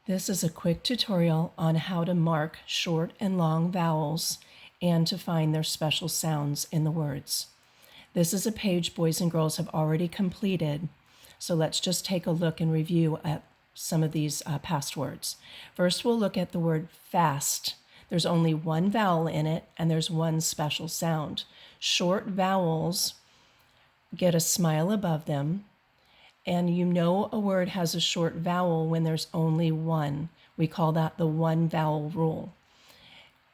This is a quick tutorial on how to mark short and long vowels and to find their special sounds in the words. This is a page boys and girls have already completed, so let's just take a look and review at some of these past words. First, we'll look at the word fast. There's only one vowel in it, and there's one special sound. Short vowels get a smile above them, and you know a word has a short vowel when there's only one. We call that the one vowel rule.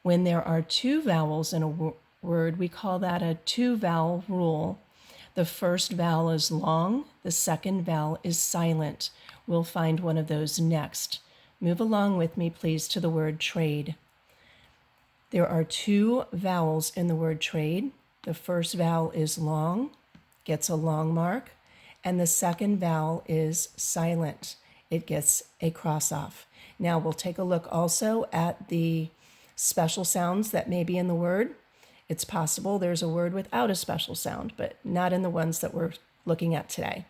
When there are two vowels in a word, we call that a two vowel rule. The first vowel is long, the second vowel is silent. We'll find one of those next. Move along with me, please, to the word trade. There are two vowels in the word trade. The first vowel is long, gets a long mark, and the second vowel is silent. It gets a cross off. Now we'll take a look also at the special sounds that may be in the word. It's possible there's a word without a special sound, but not in the ones that we're looking at today.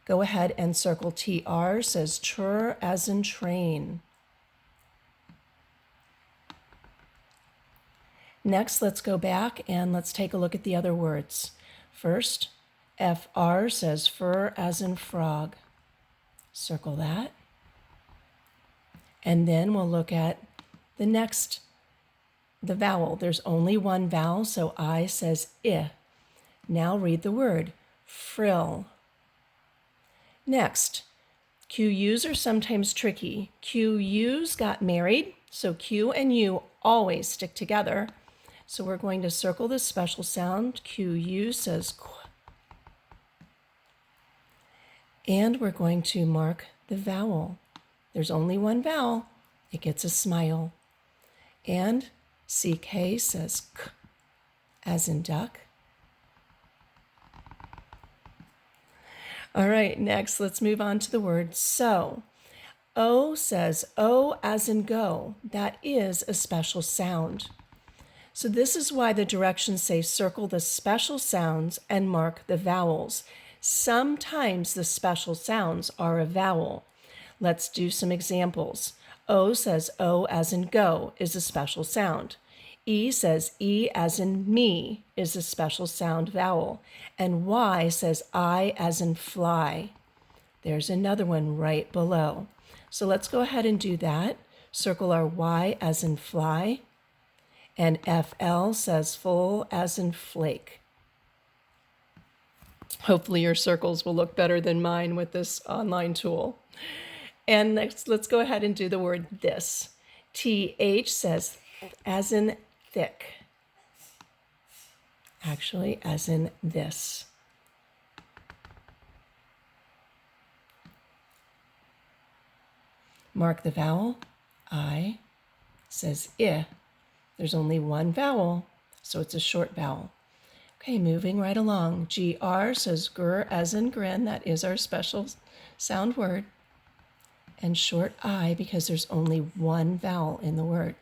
Go ahead and circle TR, says tr as in train. Next, let's go back and let's take a look at the other words. First, FR says fur as in frog. Circle that. And then we'll look at the next, the vowel. There's only one vowel, so I says I. Now read the word, frill. Next, QUs are sometimes tricky. QUs got married, so Q and U always stick together. So we're going to circle the special sound. QU says qu. And we're going to mark the vowel. There's only one vowel. It gets a smile. And CK says k, as in duck. All right, next, let's move on to the word so. O says O as in go. That is a special sound. So this is why the directions say circle the special sounds and mark the vowels. Sometimes the special sounds are a vowel. Let's do some examples. O says O as in go is a special sound. E says E as in me is a special sound vowel. And Y says I as in fly. There's another one right below. So let's go ahead and do that. Circle our Y as in fly. And FL says full as in flake. Hopefully your circles will look better than mine with this online tool. And next, let's go ahead and do the word this. TH says as in thick. Actually, as in this. Mark the vowel. I says I. There's only one vowel, so it's a short vowel. Okay, moving right along. GR says gr as in grin. That is our special sound word. And short I because there's only one vowel in the word.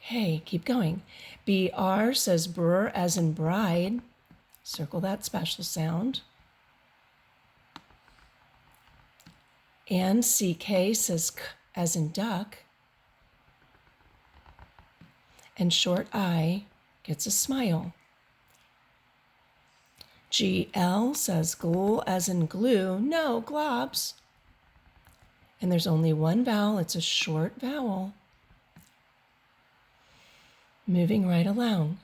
Okay, keep going. BR says brr as in bride. Circle that special sound. And CK says k as in duck. And short I gets a smile. GL says glue as in glue. No, globs. And there's only one vowel. It's a short vowel. Moving right along.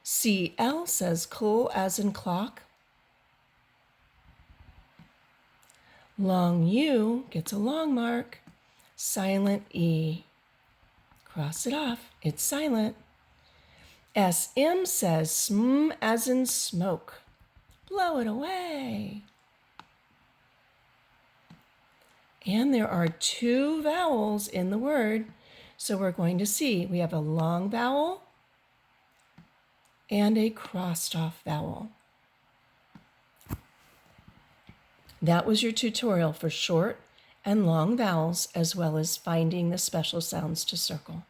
CL says cool as in clock. Long U gets a long mark. Silent E. Cross it off. It's silent. SM says sm as in smoke. Blow it away. And there are two vowels in the word. So we're going to see we have a long vowel and a crossed off vowel. That was your tutorial for short and long vowels, as well as finding the special sounds to circle.